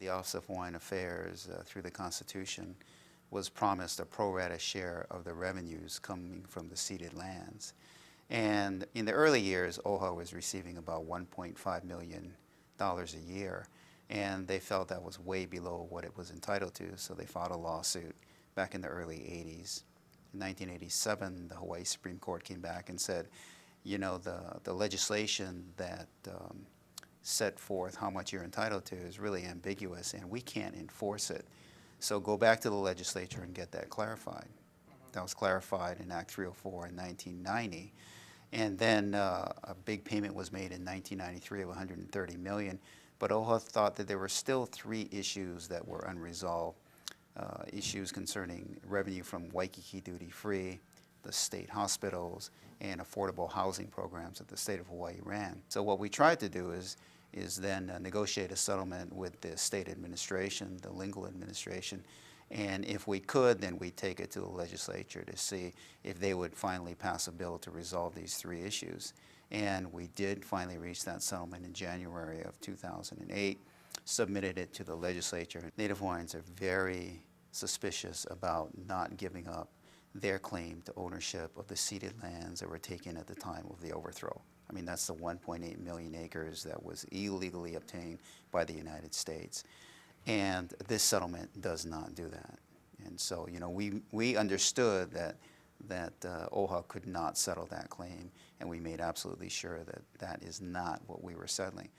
The Office of Hawaiian Affairs, through the Constitution, was promised a pro rata share of the revenues coming from the ceded lands. And in the early years, OHA was receiving about $1.5 million a year, and they felt that was way below what it was entitled to, so they filed a lawsuit back in the early 80s. In 1987, the Hawaii Supreme Court came back and said, you know, the legislation that set forth how much you're entitled to is really ambiguous, and we can't enforce it. So go back to the legislature and get that clarified. That was clarified in Act 304 in 1990. And then a big payment was made in 1993 of $130 million. But OHA thought that there were still 3 issues that were unresolved. Issues concerning revenue from Waikiki duty-free, the state hospitals, and affordable housing programs that the state of Hawaii ran. So what we tried to do is then negotiate a settlement with the state administration, the legal administration, and if we could, then we'd take it to the legislature to see if they would finally pass a bill to resolve these 3 issues. And we did finally reach that settlement in January of 2008, submitted it to the legislature. Native Hawaiians are very suspicious about not giving up their claim to ownership of the ceded lands that were taken at the time of the overthrow. I mean, that's the 1.8 million acres that was illegally obtained by the United States. And this settlement does not do that. And so, you know, we understood that OHA could not settle that claim, and we made absolutely sure that that is not what we were settling.